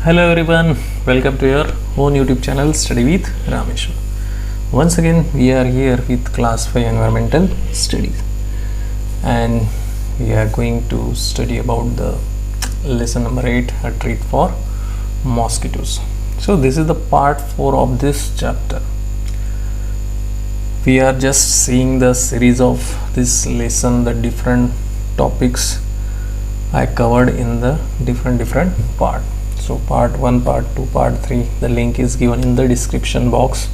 Hello everyone, welcome to your own YouTube channel Study with Rameshwar. Once again we are here with class 5 environmental studies and we are going to study about the lesson number 8, a treat for mosquitoes. So this is the part 4 of this chapter. We are just seeing the series of this lesson, the different topics I covered in the different part. So part 1, part 2, part 3, the link is given in the description box,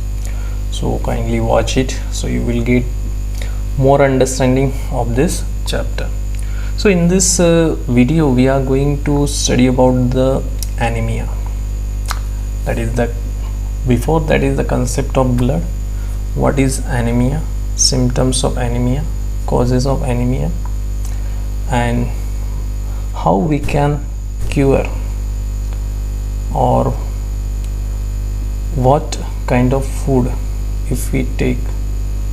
so kindly watch it so you will get more understanding of this chapter. So in this video we are going to study about the anemia. That is the concept of blood. What is anemia, symptoms of anemia, causes of anemia, and how we can cure, or what kind of food if we take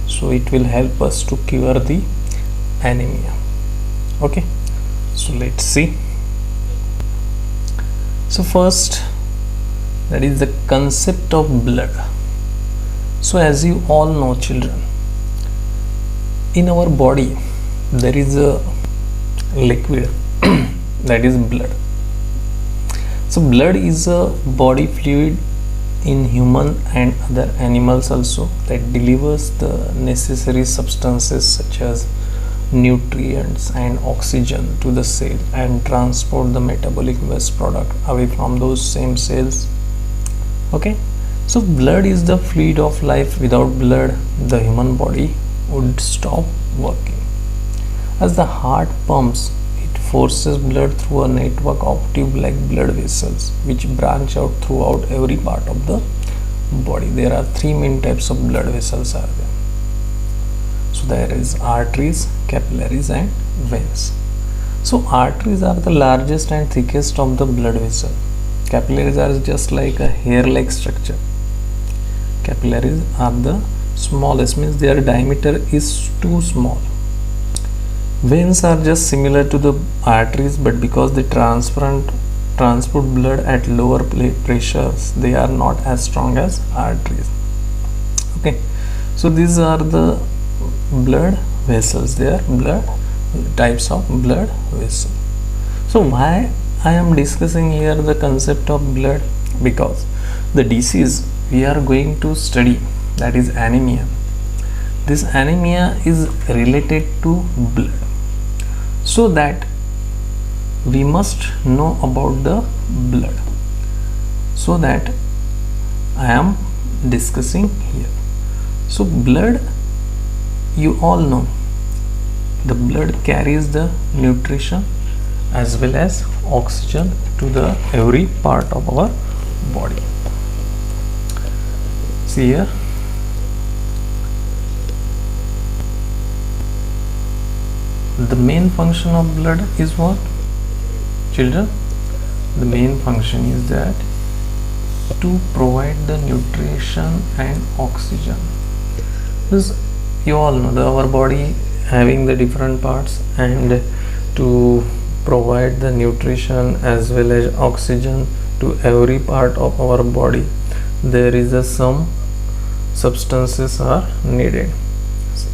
so it will help us to cure the anemia. Okay, so let's see. So first, that is the concept of blood. So as you all know, children, in our body there is a liquid that is blood. So blood is a body fluid in human and other animals also that delivers the necessary substances such as nutrients and oxygen to the cell and transport the metabolic waste product away from those same cells. Okay, so blood is the fluid of life. Without blood the human body would stop working. As the heart pumps, forces blood through a network of tube-like blood vessels which branch out throughout every part of the body. There are three main types of blood vessels are there. So there is arteries, capillaries and veins. So arteries are the largest and thickest of the blood vessel. Capillaries are just like a hair-like structure. Capillaries are the smallest, means their diameter is too small. Veins are just similar to the arteries, but because they transport blood at lower pressures, they are not as strong as arteries. Okay, so these are the blood vessels. They are blood types of blood vessel. So why I am discussing here the concept of blood? Because the disease we are going to study, that is anemia. This anemia is related to blood. So that we must know about the blood, so that I am discussing here. So blood, you all know, the blood carries the nutrition as well as oxygen to the every part of our body. See here, the main function of blood is what, children? The main function is that to provide the nutrition and oxygen. Because you all know our body having the different parts, and to provide the nutrition as well as oxygen to every part of our body, there is some substances are needed,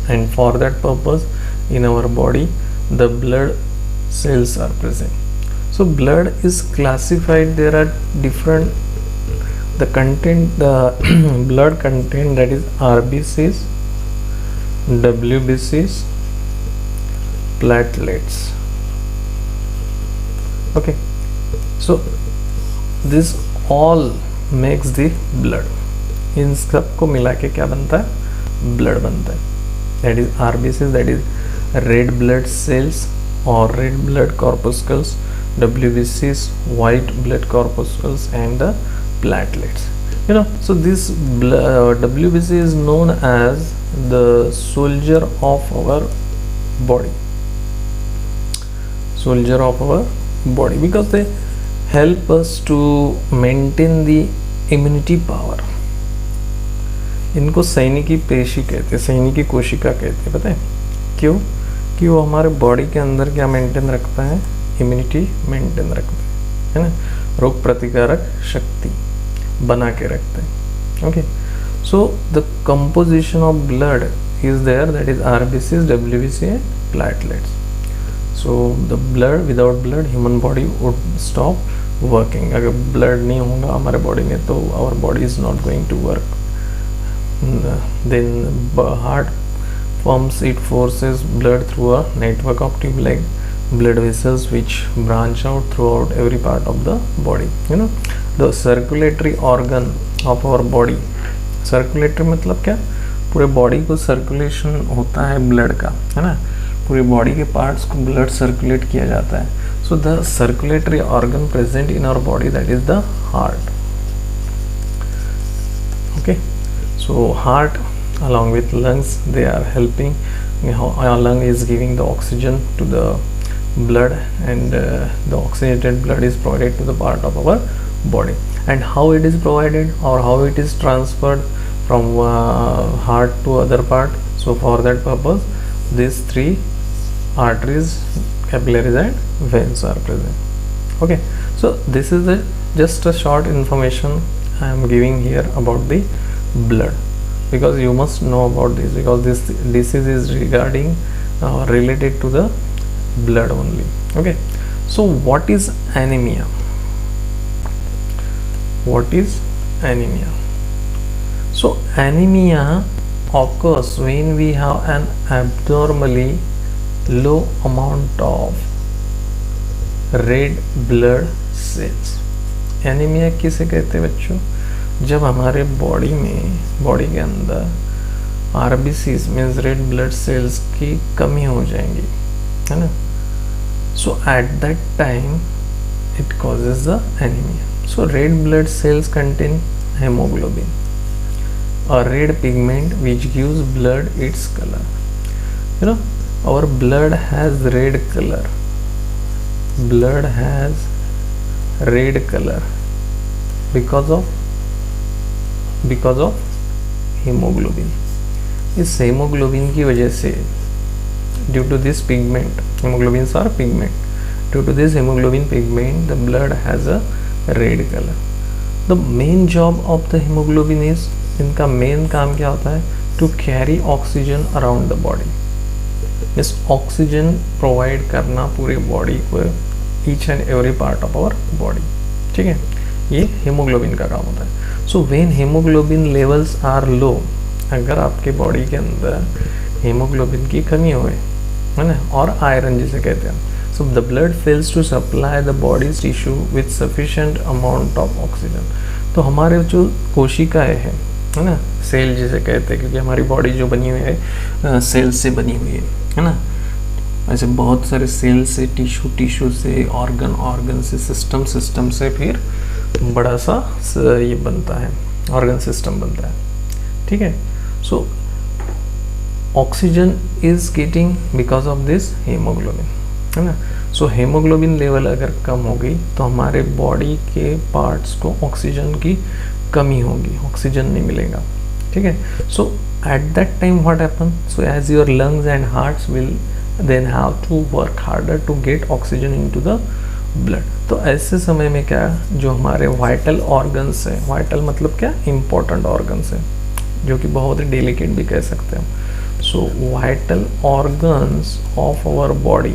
and for that purpose in our body the blood cells are present. So blood is classified, there are different, the content, the blood content, that is RBCs, WBCs, platelets. Okay, so this all makes the blood. इन सबको मिला के क्या बनता है? Blood बनता है. That is RBCs, that is red blood cells or red blood corpuscles, WBCs, white blood corpuscles, and the platelets. You know, so this WBC is known as the soldier of our body. Soldier of our body, because they help us to maintain the immunity power. इनको सैनिकी पेशी कहते हैं, सैनिकी कोशिका कहते हैं. पता है क्यों? कि वो हमारे बॉडी के अंदर क्या मेंटेन रखता है? इम्यूनिटी मेंटेन रखता है ना. रोग प्रतिकारक शक्ति बना के रखते हैं। Okay, so the composition of blood is there, that is RBC, WBC and platelets. So the blood, without blood human body would stop working. अगर ब्लड नहीं होगा हमारे बॉडी में तो our body is not going to work. Then heart pumps, it forces blood through a network of tube-like blood vessels which branch out throughout every part of the body. You know, the circulatory organ of our body, circulatory मतलब क्या, पूरे body को circulation होता है blood का, है ना, पूरी बॉडी के पार्ट्स को ब्लड सर्कुलेट किया जाता है। So the circulatory organ present in our body, that is the heart. Okay, so heart along with lungs, they are helping. Our lung is giving the oxygen to the blood, and the oxygenated blood is provided to the part of our body. And how it is provided or how it is transferred from heart to other part, so for that purpose these three arteries, capillaries and veins are present. Okay, so this is the just a short information I am giving here about the blood, because you must know about this, because this disease is regarding related to the blood only. Okay, so what is anemia? What is anemia? So anemia occurs when we have an abnormally low amount of red blood cells. Anaemia किसे कहते हैं बच्चों? जब हमारे body के अंदर RBCs means red blood cells की कमी हो जाएंगी, है ना। So at that time it causes the anaemia. So red blood cells contain haemoglobin, a red pigment which gives blood its color. You know, our blood has red color. Blood has red color because of hemoglobin. इस hemoglobin की वजह से, due to this pigment, hemoglobins are pigment. Due to this hemoglobin pigment, the blood has a red color. The main job of the hemoglobin is, इनका main काम क्या होता है? To carry oxygen around the body. इस oxygen provide करना पूरे body को, each and every part of our body, ठीक है, ये हीमोग्लोबिन का काम होता है। So when haemoglobin levels are low, अगर आपके बॉडी के अंदर हीमोग्लोबिन की कमी हो, है ना, और आयरन जिसे कहते हैं, so the blood fails to supply the body's tissue with sufficient amount of oxygen. तो हमारे जो कोशिकाएं हैं, है ना, सेल जिसे कहते हैं, क्योंकि हमारी बॉडी जो बनी हुई है सेल से बनी हुई है ना। ऐसे बहुत सारे सेल से, टिश्यू से, ऑर्गन से, सिस्टम से फिर बड़ा सा ये बनता है, ऑर्गन सिस्टम बनता है, ठीक है। So oxygen is getting because of this haemoglobin, है ना। सो हीमोग्लोबिन लेवल अगर कम हो गई तो हमारे बॉडी के पार्ट्स को ऑक्सीजन की कमी होगी, ऑक्सीजन नहीं मिलेगा, ठीक है। So at that time what happen? So as your lungs and hearts will then have to work harder to get oxygen into the blood. तो ऐसे समय में क्या, जो हमारे वाइटल ऑर्गन्स है, वाइटल मतलब क्या, इंपॉर्टेंट ऑर्गन्स है, जो कि बहुत ही डेलिकेट भी कह सकते हैं। So vital organs of our body,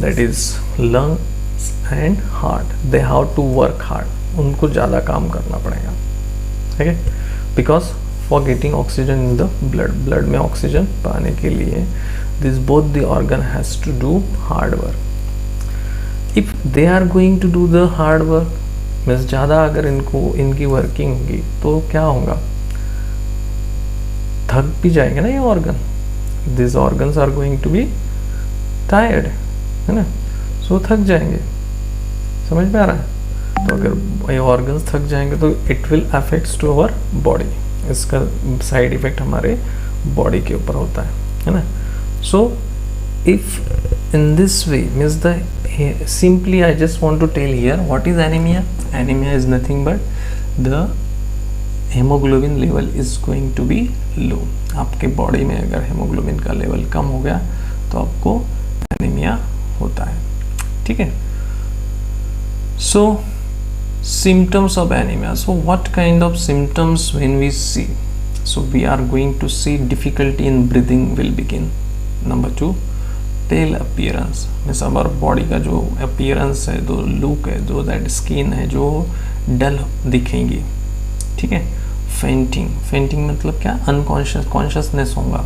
that is lungs and heart, they have to work hard, उनको ज़्यादा काम करना पड़ेगा, ठीक है, because for getting oxygen in the blood में ऑक्सीजन पाने के लिए this both the organ has to do hard work. If they are going to do the hard work means ज़्यादा अगर इनकी वर्किंग होगी तो क्या होगा, थक भी जाएंगे ना ये organ, this organs are going to be tired, है ना। सो थक जाएंगे, समझ में आ रहा है? तो अगर ये ऑर्गन्स थक जाएंगे तो it will affects to our body, इसका साइड इफेक्ट हमारे बॉडी के ऊपर होता है ना। So if in this way means the simply I just want to tell here what is anaemia. Anaemia is nothing but the haemoglobin level is going to be low. आपके body में अगर haemoglobin का level कम हो गया तो आपको anaemia होता है, ठीक है। So symptoms of anemia. So what kind of symptoms when we see? So we are going to see difficulty in breathing will begin. Number 2, pale appearance, means हमारा बॉडी का जो अपीयरेंस है, जो लुक है, जो दैट स्किन है, जो डल दिखेंगी, ठीक है. फेंटिंग, फेंटिंग मतलब क्या, अनकॉन्शियस, कॉन्शियसनेस होगा,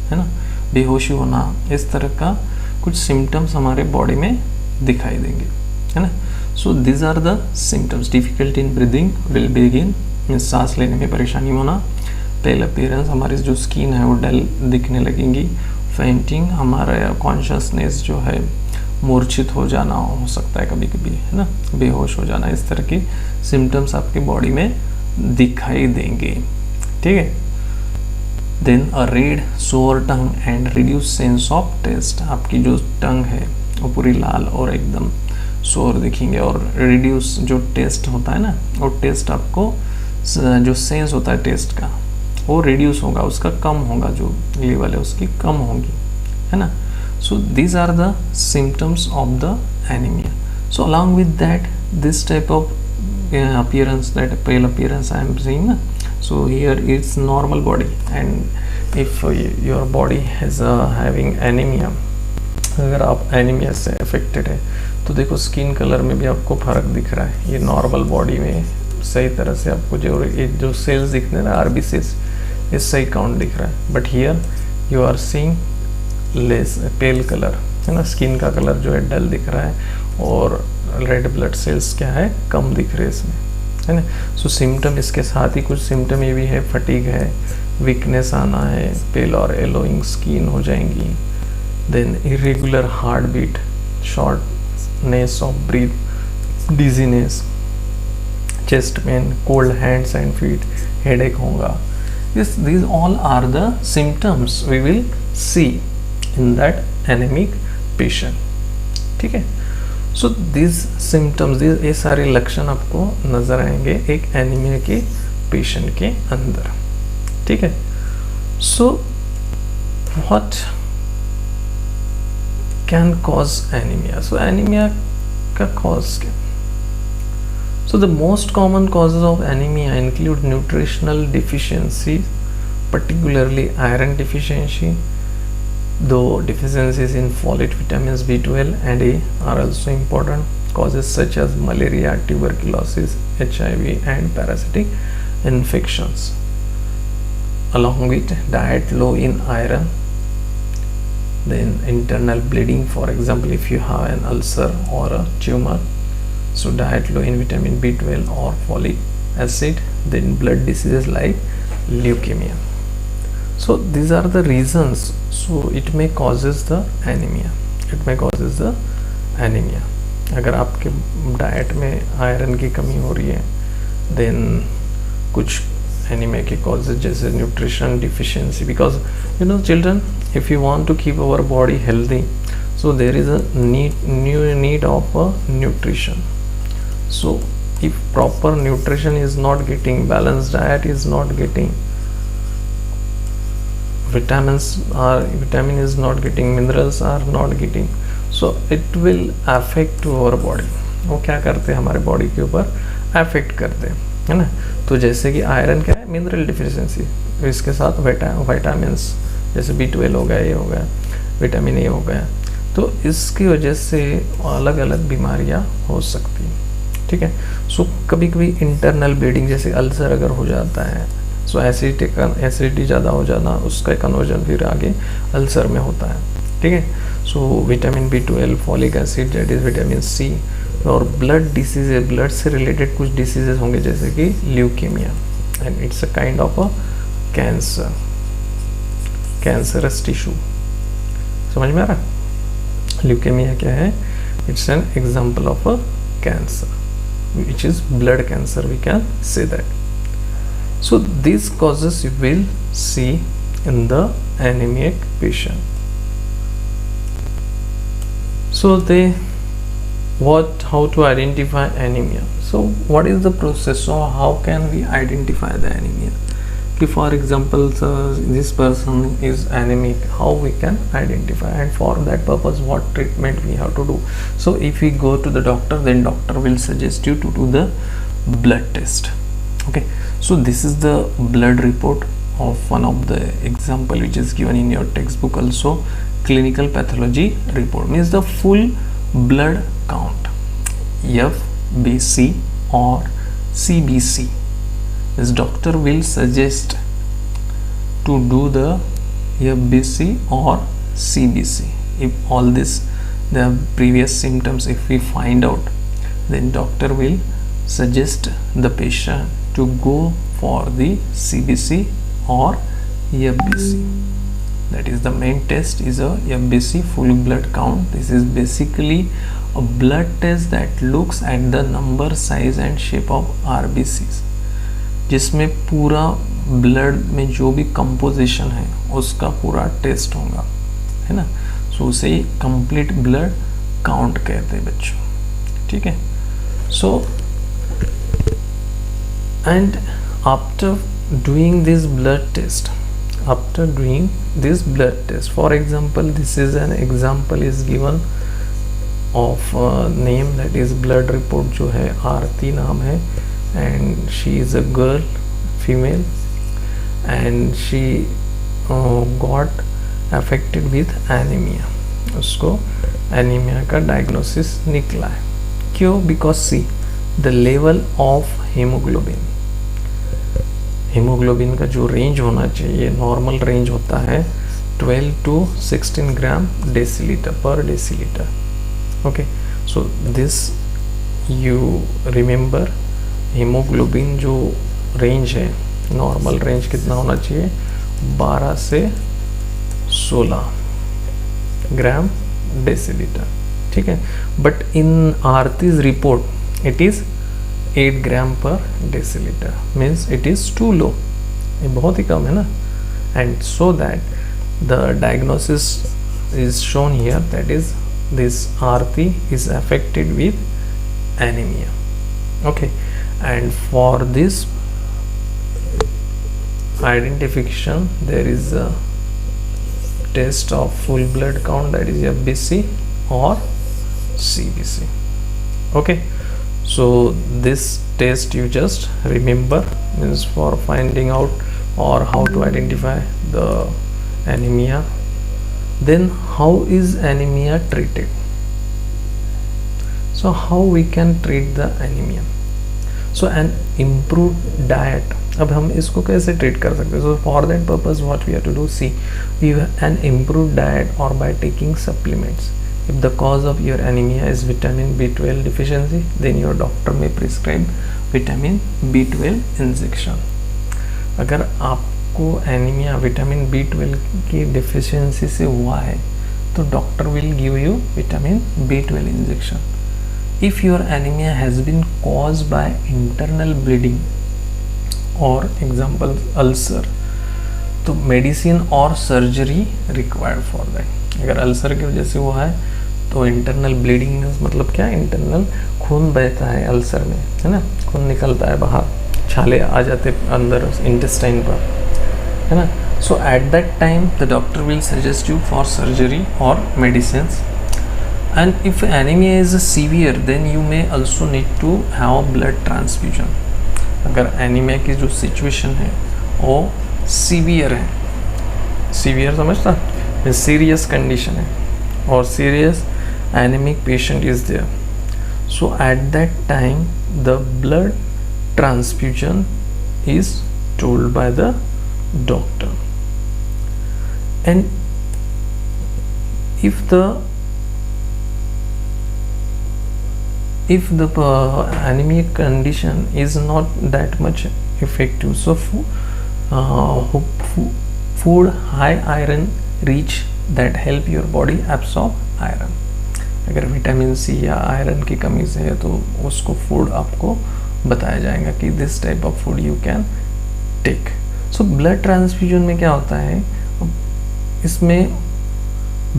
है ना, बेहोशी होना, इस तरह का कुछ सिम्टम्स हमारे बॉडी में दिखाई देंगे, है ना. So these are the symptoms. Difficulty in breathing will begin, means सांस लेने में परेशानी होना. पेल अपीयरेंस, हमारी जो स्किन है वो डल दिखने लगेंगी. फेंटिंग, हमारा कॉन्शियसनेस जो है मूर्छित हो जाना हो सकता है कभी कभी, है ना, बेहोश हो जाना. इस तरह के सिम्टम्स आपके बॉडी में दिखाई देंगे, ठीक है. Then a red sore tongue and reduce sense of taste. आपकी जो टंग है वो पूरी लाल और एकदम सोअर दिखेंगे, और रिड्यूस जो टेस्ट होता है ना, वो टेस्ट आपको जो सेंस होता है टेस्ट का वो रिड्यूस होगा, उसका कम होगा, जो लेवल है उसकी कम होगी, है ना. So these are the symptoms of the anaemia. So along with that this type of appearance, that pale appearance I am saying na. So here it's normal body, and if your body has having anemia, अगर आप anaemia से affected है तो देखो skin colour में भी आपको फर्क दिख रहा है. ये नॉर्मल बॉडी में सही तरह से आपको जो सेल्स दिख रहे हैं ना, आरबी सेल्स, ये सही काउंट दिख रहा है. But here you are seeing less pale colour, है ना, स्किन का कलर जो है डल दिख रहा है, और रेड ब्लड सेल्स क्या है, कम दिख रहे हैं इसमें, है ना. सो सिम्टम इसके साथ ही कुछ सिम्टम ये भी है, फटीग है, वीकनेस आना है, पेल और येलोइंग स्किन हो जाएंगी. Then irregular heart beat, shortness of breath, dizziness, chest pain, cold hands and feet, headache होगा. these all are the symptoms we will see in that anemic patient, ठीक है. So this symptoms, ये सारे लक्षण आपको नजर आएंगे एक एनीमिया के पेशेंट के अंदर, ठीक है. So what can cause anaemia? So anaemia का कॉज क्या? So the most common causes of anaemia include nutritional deficiency, particularly iron deficiency, though deficiencies in folate, vitamins B12 and A are also important. Causes such as malaria, tuberculosis, HIV and parasitic infections. Along with diet low in iron, then internal bleeding, for example if you have an ulcer or a tumor, so diet low in vitamin B12 or folic acid, then blood diseases like leukemia. So these are the reasons. So it may causes the anemia. It may causes the anemia. अगर आपके diet में iron की कमी हो रही है, then कुछ anaemia के कॉजेज जैसे nutrition deficiency, because you know children, if you want to keep our body healthy, so there is a need of a nutrition. So if proper nutrition is not getting, balanced diet is not getting, vitamin is not getting, minerals are not getting, so it will affect to our body. वो क्या करते हैं हमारे body के ऊपर affect करते हैं, है ना. तो जैसे कि आयरन क्या है, मिनरल डिफिशियंसी, इसके साथ विटामिन जैसे B12 हो गया, ये हो गया, विटामिन ए हो गया, तो इसकी वजह से अलग अलग बीमारियां हो सकती हैं, ठीक है. सो कभी कभी इंटरनल ब्लीडिंग, जैसे अल्सर अगर हो जाता है, सो एसिडिटी ज़्यादा हो जाना, उसका कन्वर्जन फिर आगे अल्सर में होता है, ठीक है. So vitamin B12, folic acid, that is vitamin C, और ब्लड डिसीजेज, ब्लड से रिलेटेड कुछ डिसीजेज होंगे जैसे कि leukaemia, and it's a kind of a cancer, cancerous tissue. समझ में आ रहा? ल्यूकेमिया क्या है? It's an example of a cancer, which is blood cancer, we can say that. So these causes you will see in the anemic patient. So how to identify anemia? So what is the process? So how can we identify the anemia? for example, this person is anemic, how we can identify, and for that purpose what treatment we have to do. So if we go to the doctor, then doctor will suggest you to do the blood test. Okay, so this is the blood report of one of the example which is given in your textbook also. Clinical pathology report means the full blood count, FBC or CBC. This doctor will suggest to do the FBC or CBC. If all this, the previous symptoms, if we find out, then doctor will suggest the patient to go for the CBC or FBC. That is the main test is a FBC, full blood count. This is basically a blood test that looks at the number, size and shape of RBCs, जिसमें पूरा blood में जो भी composition है उसका पूरा test होगा, है ना. सो उसे कंप्लीट ब्लड काउंट कहते हैं बच्चों. ठीक है. So and after doing this blood test, for example this is an example is given of name, that is blood report जो है आरती नाम है, and she is a girl, female, and she got affected with anemia. उसको anaemia का diagnosis निकला है. क्यों? Because see the level of haemoglobin का जो रेंज होना चाहिए, नॉर्मल रेंज होता है 12 to 16 ग्राम डेसीलीटर पर decilitre. Okay, so this you remember. Haemoglobin जो रेंज है, नॉर्मल रेंज कितना होना चाहिए? 12 से 16 ग्राम डेसीलीटर. ठीक है. But in Aarti's report it is 8 gram per decilitre, means it is too low. ये बहुत ही कम है ना. And so that the diagnosis is shown here, that is this Aarti is affected with anaemia. Okay. And for this identification there is a test of full blood count, that is FBC or CBC. Okay, so this test you just remember, means for finding out or how to identify the anemia. Then how is anemia treated? So how we can treat the anemia? So an improve diet. अब हम इसको कैसे treat कर सकते हैं? So for that purpose what we have to do, see you an improve diet और by taking supplements. If the cause of your anaemia is vitamin B12 deficiency, then your doctor may prescribe vitamin B12 injection. अगर आपको anaemia vitamin B12 की deficiency से हुआ है तो doctor will give you vitamin B12 injection. If your anemia has been caused by internal bleeding or example ulcer, तो medicine और surgery required for that. अगर अल्सर की वजह से हुआ है तो इंटरनल ब्लीडिंग मतलब क्या? इंटरनल खून बहता है अल्सर में, है ना. खून निकलता है बाहर, छाले आ जाते अंदर इंटेस्टाइन पर, है ना. So at that time the doctor will suggest you for surgery और medicine. And if anemia is severe, then you may also need to have blood transfusion. अगर एनीमिया की जो सिचुएशन है वो सीवियर है, सीवियर समझता, सीरियस कंडीशन है और serious anaemic patient is there, so at that time the blood transfusion is told by the doctor. And if the anemic condition is not that much effective, so food high iron rich that help your body absorb iron. अगर vitamin C या iron की कमी से है तो उसको food आपको बताया जाएगा कि this type of food you can take. So blood transfusion में क्या होता है? इसमें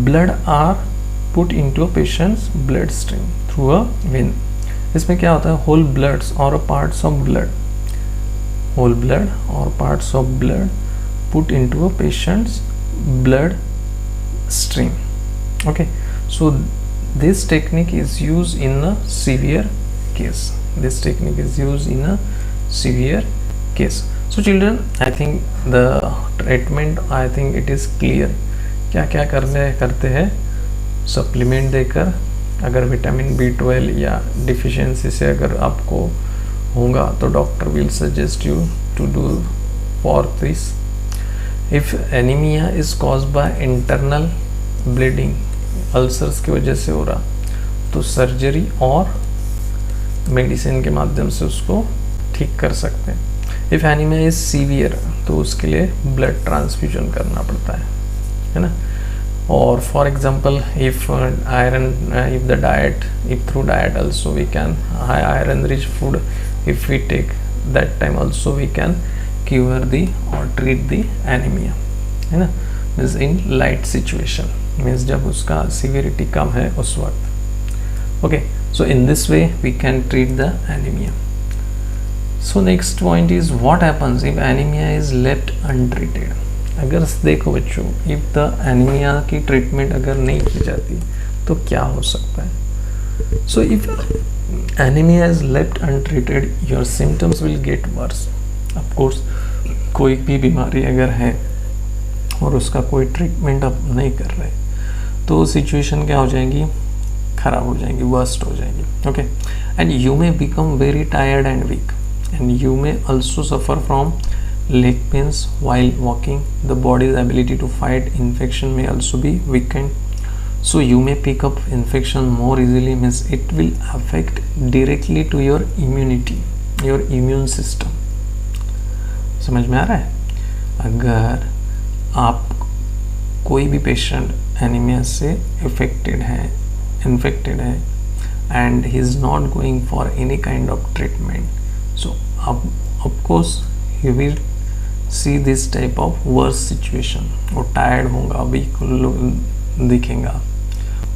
blood are put into a patient's blood stream through a vein. इसमें क्या होता है? होल ब्लड्स और parts of blood whole blood or parts of blood put into a patient's blood stream. Okay, so this technique is used in a severe case. This technique is used in a severe case. So children, I think the treatment, I think it is clear. क्या क्या करते हैं, supplement देकर, अगर vitamin B12 या deficiency से अगर आपको होगा तो doctor will suggest you to do for this. If anaemia is caused by internal bleeding, ulcers की वजह से हो रहा, तो सर्जरी और मेडिसिन के माध्यम से उसको ठीक कर सकते हैं. इफ एनीमिया इज सीवियर, तो उसके लिए ब्लड ट्रांसफ्यूजन करना पड़ता है ना. और for example if iron, if the diet, if through diet also we can, high iron rich food if we take, that time also we can cure the और treat the anaemia, है ना. Means in light situation, means जब उसका severity कम है उस वक्त. Okay, so in this way we can treat the anaemia. So next point is what happens if anaemia is left untreated. अगर देखो बच्चों, इफ द एनीमिया की ट्रीटमेंट अगर नहीं की जाती तो क्या हो सकता है. So if anaemia is left untreated, your symptoms will get worse. Of course कोई भी बीमारी अगर है और उसका कोई ट्रीटमेंट आप नहीं कर रहे, तो सिचुएशन क्या हो जाएगी, खराब हो जाएंगी, वर्स्ट हो जाएंगी. Okay, and you may become very tired and weak, and you may also suffer from leg pains while walking. The body's ability to fight infection may also be weakened, so you may pick up infection more easily. Means it will affect directly to your immunity, your immune system. समझ में आ रहा है. अगर आप कोई भी patient anaemia से इन्फेक्टेड है and he is not going for any kind of treatment, so of course he will see this type of worse situation. वो टायर्ड होगा, वीक दिखेगा,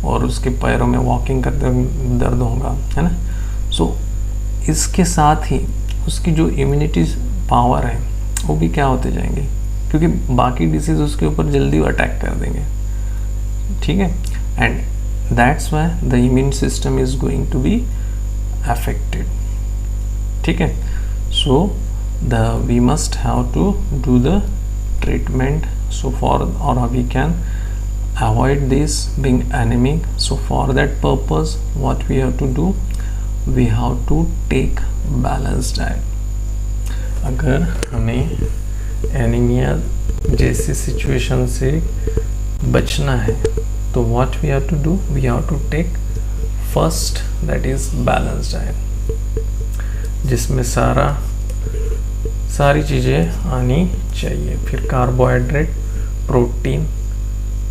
और उसके पैरों में वॉकिंग करते दर्द होगा, है ना. सो इसके साथ ही उसकी जो इम्यूनिटी पावर है वो भी क्या होते जाएंगे, क्योंकि बाकी डिसीज उसके ऊपर जल्दी अटैक कर देंगे. ठीक है, and that's why the immune system is going to be affected. ठीक है, सो we must have to do the treatment, so for, or we can avoid this being anemic. So for that purpose what we have to do, we have to take balanced diet. अगर हमें anaemia जैसी situation से बचना है तो what we have to do, we have to take first, that is balanced diet, जिसमें सारी चीज़ें आनी चाहिए. फिर कार्बोहाइड्रेट, प्रोटीन,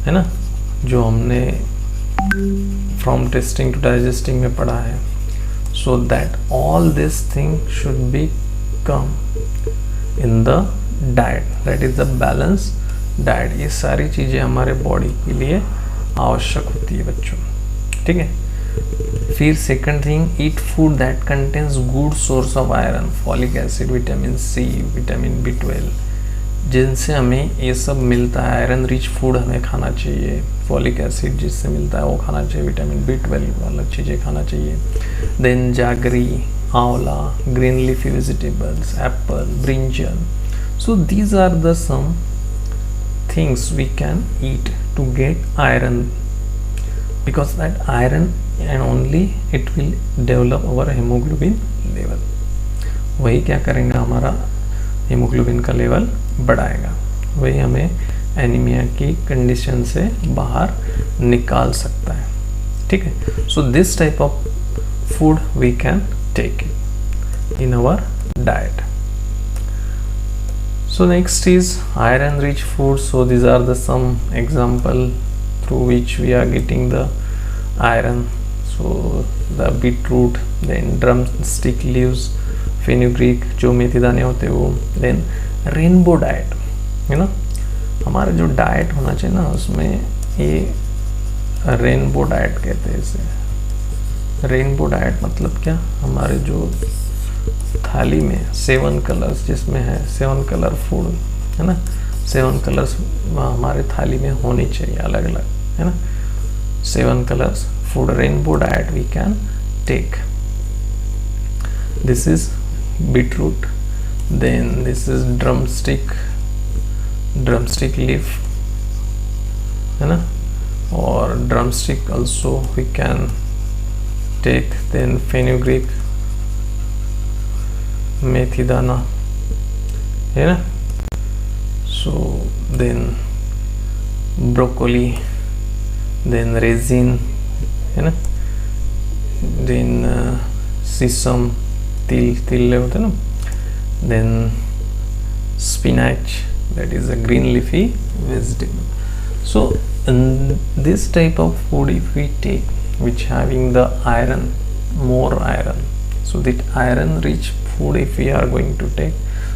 है ना, जो हमने फ्रॉम टेस्टिंग टू डाइजेस्टिंग में पढ़ा है. So that all this thing should be come in the diet, that is the balance diet. ये सारी चीज़ें हमारे बॉडी के लिए आवश्यक होती है बच्चों. ठीक है. फिर second thing, eat food that contains good source of iron, folic acid, vitamin C, vitamin B12, जिनसे हमें ये सब मिलता है. आयरन रिच फूड हमें खाना चाहिए, फॉलिक एसिड जिससे मिलता है वो खाना चाहिए, विटामिन B12 वाला चीज़ें खाना चाहिए. Then jaggery, amla, green leafy vegetables, apple, brinjal. So these are the some things we can eat to get iron, because that iron and only it will develop our hemoglobin level. वही क्या करेंगे, हमारा haemoglobin का level बढ़ाएगा, वही हमें anaemia की condition से बाहर निकाल सकता है. ठीक है. So this type of food we can take it in our diet. So next is iron rich food. So these are the some example through which we are getting the iron. So the beetroot, then drumstick leaves, fenugreek, जो मेथी दाने होते हैं वो, then rainbow diet, है ना. हमारा जो diet होना चाहिए ना, उसमें ये रेनबो डाइट कहते हैं इसे. रेनबो डाइट मतलब क्या, हमारे जो थाली में 7 कलर्स जिसमें है 7 कलर फूड है ना, 7 कलर्स हमारे थाली में होनी चाहिए अलग अलग है ना, 7 colours food rainbow diet we can take. This is beetroot, then this is drumstick leaf है ना, और drumstick also we can take, then fenugreek मेथी दाना है ना, so then broccoli, then raisin है ना, then sesame तिल होते ना, then spinach, that is a green leafy vegetable. So in this type of food if we take which having the iron, more iron, so that iron rich food if we are going to take,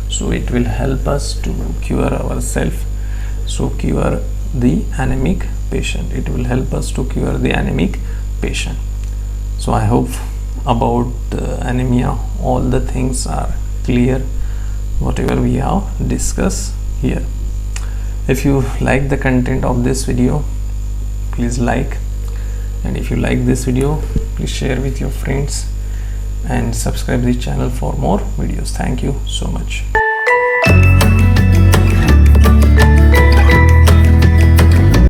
so it will help us to cure ourselves, so cure the anemic patient, it will help us to cure the anemic patient. So I hope about anemia all the things are clear whatever we have discussed here. If you like the content of this video, please like, and if you like this video, please share with your friends and subscribe the channel for more videos. Thank you so much.